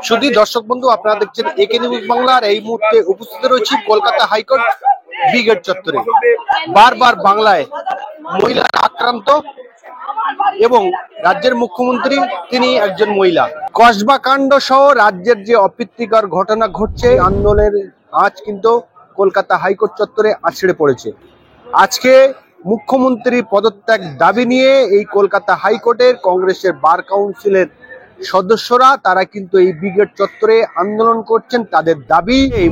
শুধু দর্শক বন্ধু, আপনারা দেখছেন একে নিউজ বাংলার। এই মুহূর্তে উপস্থিত রয়েছি কলকাতা হাইকোর্ট ব্রিগেড চত্বরে। বারবার বাংলায় মহিলা আক্রান্ত এবং রাজ্যের মুখ্যমন্ত্রী তিনি একজন মহিলা। কসবা কাণ্ড সহ রাজ্যের যে অপ্রীতিকর ঘটনা ঘটছে, আন্দোলনের আজ কিন্তু কলকাতা হাইকোর্ট চত্বরে আছড়ে পড়েছে। আজকে মুখ্যমন্ত্রী পদত্যাগ দাবি নিয়ে এই কলকাতা হাইকোর্টের কংগ্রেসের বার কাউন্সিলের সদস্যরা তারা কিন্তু এই ব্রিগেড চত্বরে আন্দোলন করছেন। তাদের দাবি এই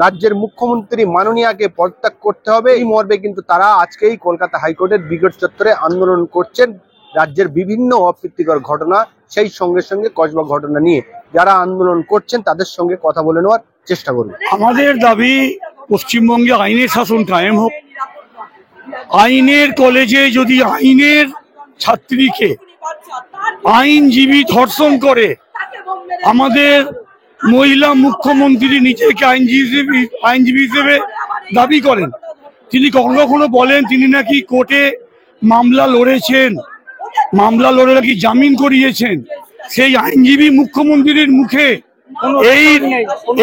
রাজ্যের মুখ্যমন্ত্রী মাননীয়াকে পদত্যাগ করতে হবে। এই মর্মে কিন্তু তারা আজকেই কলকাতা হাইকোর্টের ব্রিগেড চত্বরে আন্দোলন করছেন। রাজ্যের বিভিন্ন অপ্রীতিকর ঘটনা, সেই সঙ্গে সঙ্গে কসবা ঘটনা নিয়ে যারা আন্দোলন করছেন তাদের সঙ্গে কথা বলে নেওয়ার চেষ্টা করব। আমাদের দাবি পশ্চিমবঙ্গে আইনের শাসন কায়েম হোক। আইনের কলেজে যদি আইনের ছাত্রীকে আইনজীবী ধর্ষণ করে, আমাদের মহিলা মুখ্যমন্ত্রী নিজেকে আইনজীবী হিসেবে দাবি করেন। তিনি কখনো কখনো বলেন তিনি নাকি কোর্টে মামলা লড়েছেন, মামলা লড়ে নাকি জামিন করিয়েছেন। সেই আইনজীবী মুখ্যমন্ত্রীর মুখে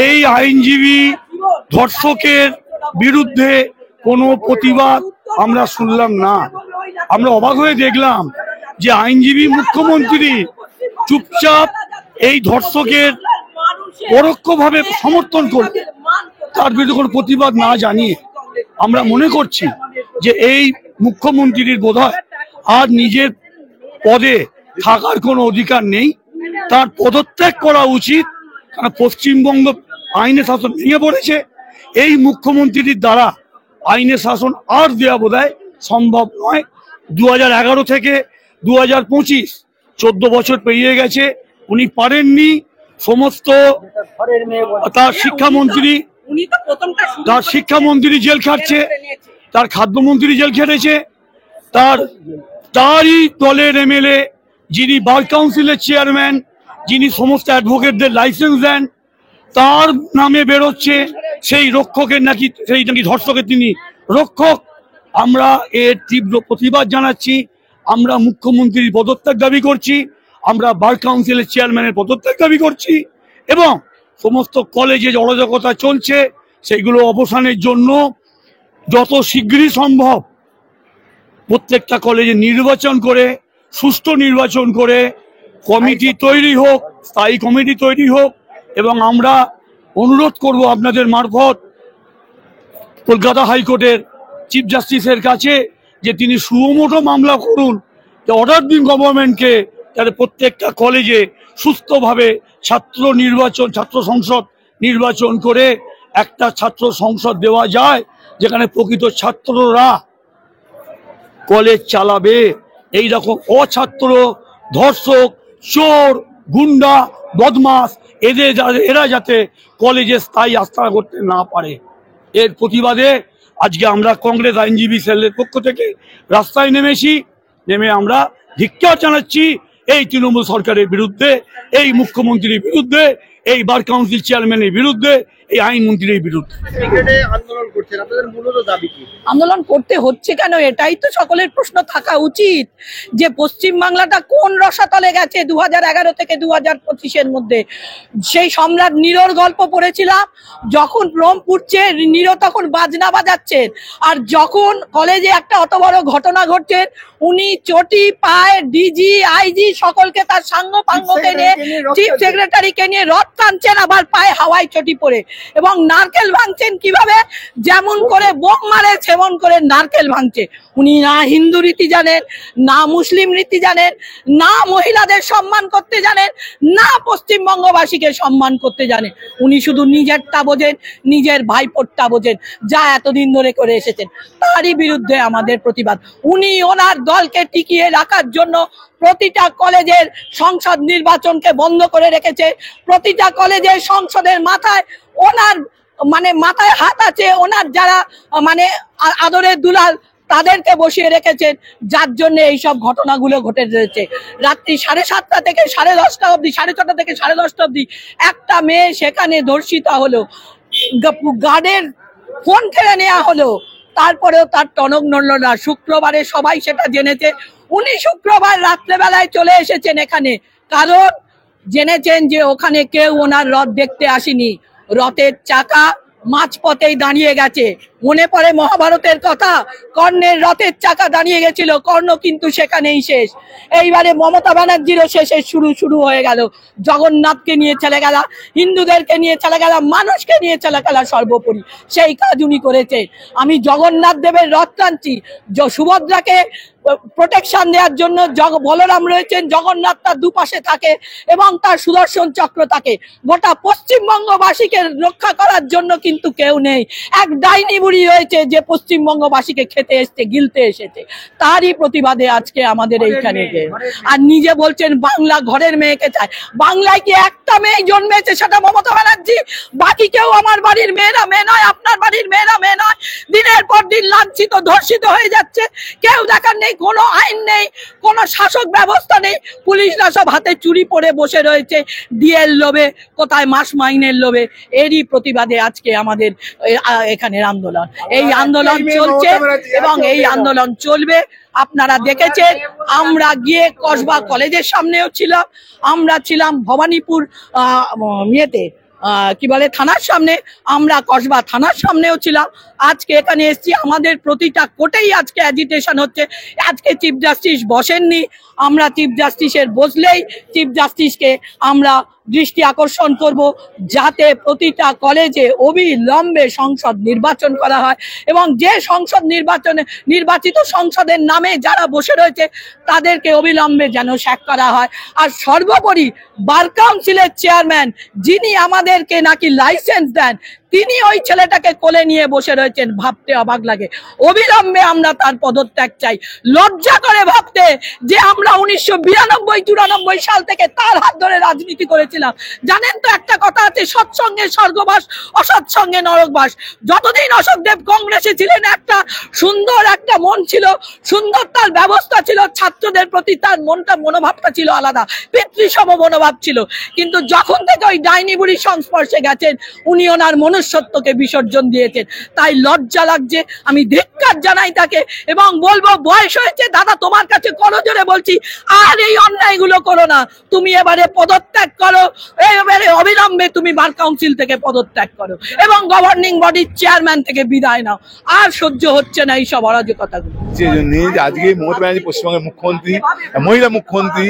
এই আইনজীবী ধর্ষকের বিরুদ্ধে কোনো প্রতিবাদ আমরা শুনলাম না। আমরা অবাক হয়ে দেখলাম যে আইনজীবী মুখ্যমন্ত্রী চুপচাপ এই ধর্ষকের পরোক্ষভাবে সমর্থন করবে, তার বিরুদ্ধে কোনো প্রতিবাদ না জানিয়ে। আমরা মনে করছি যে এই মুখ্যমন্ত্রীর বোধহয় আর নিজের পদে থাকার কোনো অধিকার নেই, তার পদত্যাগ করা উচিত। কারণ পশ্চিমবঙ্গ আইনের শাসন ভেঙে পড়েছে। এই মুখ্যমন্ত্রীর দ্বারা আইনের শাসন আর দেওয়া বোধহয় সম্ভব নয়। 2011 থেকে 2025 14 বছর পেরিয়ে গেছে, উনি পারেননি। সমস্ত তার শিক্ষামন্ত্রী জেল খাটছে, তার খাদ্যমন্ত্রী জেল খেটেছে, তারই দলের এমএলএ যিনি বার কাউন্সিলের চেয়ারম্যান, যিনি সমস্ত অ্যাডভোকেটদের লাইসেন্স দেন, তার নামে বেরোচ্ছে সেই রক্ষকের নাকি ধর্ষকের তিনি রক্ষক। আমরা এর তীব্র প্রতিবাদ জানাচ্ছি। আমরা মুখ্যমন্ত্রীর পদত্যাগ দাবি করছি, আমরা বার কাউন্সিলের চেয়ারম্যানের পদত্যাগ দাবি করছি এবং সমস্ত কলেজে যে অরাজকতা চলছে সেইগুলো অবসানের জন্য যত শীঘ্রই সম্ভব প্রত্যেকটা কলেজে নির্বাচন করে, সুষ্ঠু নির্বাচন করে কমিটি তৈরি হোক, স্থায়ী কমিটি তৈরি হোক। এবং আমরা অনুরোধ করব আপনাদের মারফত কলকাতা হাইকোর্টের চিফ জাস্টিসের কাছে যে তিনি সুমোটো মামলা করুন, যে অর্ডার দিন গভর্নমেন্টকে যাতে প্রত্যেকটা কলেজে সুস্থভাবে ছাত্র সংসদ নির্বাচন করে একটা ছাত্র সংসদ দেওয়া যায়, যেখানে প্রকৃত ছাত্ররা কলেজ চালাবে। এই রকম অছাত্র, ধর্ষক, চোর, গুন্ডা, বদমাস এরা যাতে কলেজে স্থায়ী আস্থানা করতে না পারে, এর প্রতিবাদে আজকে আমরা কংগ্রেস আইনজীবী সেলের পক্ষ থেকে রাস্তায় নেমে আমরা ধিক্কার জানাচ্ছি এই তৃণমূল সরকারের বিরুদ্ধে, এই মুখ্যমন্ত্রীর বিরুদ্ধে, এই বার কাউন্সিল চেয়ারম্যানের বিরুদ্ধে, এই আইনমন্ত্রীর বিরুদ্ধে। আন্দোলন করতে হচ্ছে কেন, এটাই তো সকলের প্রশ্ন থাকা উচিত যে পশ্চিমবাংলাটা কোন রসাতলে গেছে 2011 থেকে 2025-এর মধ্যে। সেই সম্রাট নীরর গল্প পড়েছিলাম, যখন রোম পুড়ছে নীর তখন বাজনা বাজাচ্ছেন, আর যখন কলেজে একটা অত বড় ঘটনা ঘটছে উনি চটি পায় ডিজি আইজি সকলকে তার সাঙ্গ পাঙ্গকে নিয়ে, চিফ সেক্রেটারিকে নিয়ে রথ টানছেন, আবার পায়ে হাওয়াই চটি পরে, এবং নারকেল ভাঙছেন কিভাবে, যেমন করে বোম মারে সেমন করে নারকেল ভাঙছে। উনি না হিন্দু রীতি জানেন, না মুসলিম রীতি জানেন, না মহিলাদের সম্মান করতে জানেন, না পশ্চিমবঙ্গবাসীকে সম্মান করতে জানেন। উনি শুধু নিজেরটা বোঝেন, নিজের ভাইপোরটা বোঝেন, যা এতদিন ধরে করে এসেছেন। তারই বিরুদ্ধে আমাদের প্রতিবাদ। উনি ওনার দলকে টিকিয়ে রাখার জন্য প্রতিটা কলেজের সংসদ নির্বাচনকে বন্ধ করে রেখেছে। প্রতিটা কলেজের সংসদের মাথায় ওনার মাথায় হাত আছে, ওনার যারা আদরের দুলাল তাদেরকে বসিয়ে রেখেছেন, যার জন্য এইসব ঘটনাগুলো ঘটে রয়েছে। রাত্রি 7:30 থেকে 10:30 অবধি, 6:30 থেকে 10:30 অবধি একটা মেয়ে সেখানে ধর্ষিত হলো, গার্ডের ফোন কেড়ে নেওয়া হলো, তারপরেও তার টনক নড়ল না। শুক্রবারে সবাই সেটা জেনেছে। উনি শুক্রবার রাত্রেবেলায় চলে এসেছেন এখানে, কারণ জেনেছেন যে ওখানে কেউ ওনার রথ দেখতে আসেনি, রথের চাকা মাঝপথেই দাঁড়িয়ে গেছে। মনে পড়ে মহাভারতের কথা, কর্ণের রথের চাকা দাঁড়িয়ে গেছিল, কর্ণ কিন্তু সেখানেই শেষ। এইবারে মমতা ব্যানার্জিরও শেষে শুরু হয়ে গেল। জগন্নাথকে নিয়ে চলে গেল, হিন্দুদেরকে নিয়ে চলে গেল, মানুষকে নিয়ে চলে গেল, সর্বোপরি সেই কাজ উনি করেছে। আমি জগন্নাথ দেবের রথ টানছি, সুভদ্রাকে প্রোটেকশন দেওয়ার জন্য বলরাম রয়েছেন, জগন্নাথ তার দুপাশে থাকে এবং তার সুদর্শন চক্র থাকে। গোটা পশ্চিমবঙ্গবাসীকে রক্ষা করার জন্য কিন্তু কেউ নেই। এক ডাইনি বুড়ি রয়েছে যে পশ্চিমবঙ্গবাসীকে খেতে এসছে, গিলতে এসেছে। তারই প্রতিবাদে আজকে আমাদের এইখানে আর নিজে বলছেন বাংলা ঘরের মেয়েকে চায়। বাংলায় কি একটা মেয়ে জন্মেছে, সেটা মমতা ব্যানার্জি। বাকি কেউ আমার বাড়ির মেয়েরা মেয়ে নয়, আপনার বাড়ির মেয়েরা মেয়ে নয়। দিনের পর দিন লাঞ্ছিত ধর্ষিত হয়ে যাচ্ছে, কেউ দেখার নেই, কোনো আইন নেই, কোনো শাসক ব্যবস্থা নেই। পুলিশরা সব হাতে চুরি পরে বসে রয়েছে ডিএর লোভে, কোথায় মাস মাইনের লোভে। এরই প্রতিবাদে আজকে আমাদের এখানের আন্দোলন। এই আন্দোলন চলছে এবং এই আন্দোলন চলবে। আপনারা দেখেছেন, আমরা গিয়ে কসবা কলেজের সামনেও ছিলাম, আমরা ছিলাম ভবানীপুর কি বলে থানার সামনে, আমরা কসবা থানার সামনেও ছিলাম। আজকে এখানে এসেছি, আমাদের প্রতিটা কোর্টেই আজকে অ্যাজিটেশন হচ্ছে। আজকে চিফ জাস্টিস বসেননি, আমরা চিফ জাস্টিসের বসলেই চিফ জাস্টিসকে আমরা দৃষ্টি আকর্ষণ করব যাতে প্রতিটা কলেজে অবিলম্বে সংসদ নির্বাচন করা হয় এবং যে সংসদ নির্বাচিত সংসদের নামে যারা বসে রয়েছে তাদেরকে অবিলম্বে যেন স্যাক করা হয়। আর সর্বোপরি বার কাউন্সিলের চেয়ারম্যান যিনি আমাদেরকে নাকি লাইসেন্স দেন, তিনি ওই ছেলেটাকে কোলে নিয়ে বসে রয়েছেন, ভাবতে অবাক লাগে। অবিলম্বে আমরা তার পদত্যাগ চাই। লজ্জা করে ভাবতে যে আমরা 1992-94 সাল থেকে তার হাত ধরে রাজনীতি করেছিলাম। জানেন তো একটা কথা আছে, সৎসঙ্গে স্বর্গবাস, অসৎসঙ্গে নরকবাস। যতদিন অশোক দেব কংগ্রেসে ছিলেন একটা সুন্দর একটা মন ছিল, সুন্দর তার ব্যবস্থা ছিল, ছাত্রদের প্রতি তার মনোভাবটা ছিল আলাদা, পিতৃসম মনোভাব ছিল। কিন্তু যখন থেকে ওই ডাইনি বুড়ির সংস্পর্শে গেছেন, উনি ওনার মনুষ্যত্বকে বিসর্জন দিয়েছেন। তাই লজ্জা লাগছে, আমি ধিক্কার জানাই তাকে এবং বলবো, বয়স হয়েছে দাদা, তোমার কাছে করজোরে বলছি, আর এই অন্যায়গুলো করো না। তুমি এবারে পদত্যাগ করো, এবারে অবিলম্বে তুমি বার কাউন্সিল থেকে পদত্যাগ করো এবং গভর্নিং বডির চেয়ারম্যান থেকে বিদায় নাও। আর সহ্য হচ্ছে না এইসব অরাজকতাগুলো। সেজন্য আজকে মমতা ব্যানার্জি পশ্চিমবঙ্গের মুখ্যমন্ত্রী, মহিলা মুখ্যমন্ত্রী,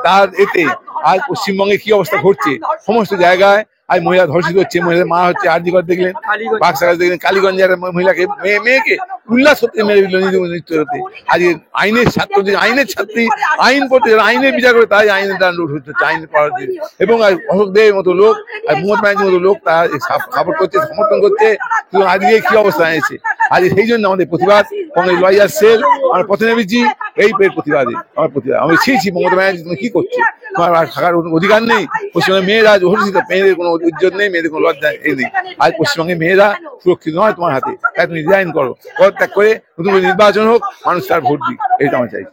তার এতে আজ পশ্চিমবঙ্গে কি অবস্থা ঘটছে, সমস্ত জায়গায় আজ মহিলা ধর্ষিত হচ্ছে, মহিলা মা হচ্ছে। আরজিকর দেখলেন, বাক্সাগার দেখলেন, কালীগঞ্জের মহিলাকে মেয়েকে উল্লাস করতে মেরে দিল নৃত্য হতে। আজকে আইনের ছাত্রী আইন পড়তে, আইনের বিচার করে তাই আইনের দ্বারা লুট হচ্ছে, আইন পড়ার জন্য। এবং অশোক দেবের মতো লোক আর মমতা ব্যানার্জির মতো লোক তারা সাপোর্ট করছে, সমর্থন করছে। আজকে কি অবস্থা হয়েছে, আজকে সেই জন্য আমাদের প্রতিবাদ। কংগ্রেস লয়ার সেল আমরা পথে নেমেছি এই প্রতিবাদে। আমি ছিছি মমতা ব্যানার্জি, তুমি কি করছো, তোমার আর থাকার অধিকার নেই। পশ্চিমবঙ্গের মেয়েরা ধর্ষিত, মেয়েদের কোনো ইজ্জত নেই, মেয়েদের কোনো লজ্জা নেই। আজ পশ্চিমবঙ্গের মেয়েরা সুরক্ষিত নয় তোমার হাতে, তাই তুমি রিজাইন করো, পদত্যাগ করে নতুন নির্বাচন হোক, মানুষ তার ভোট দিক, এটা আমার চাই।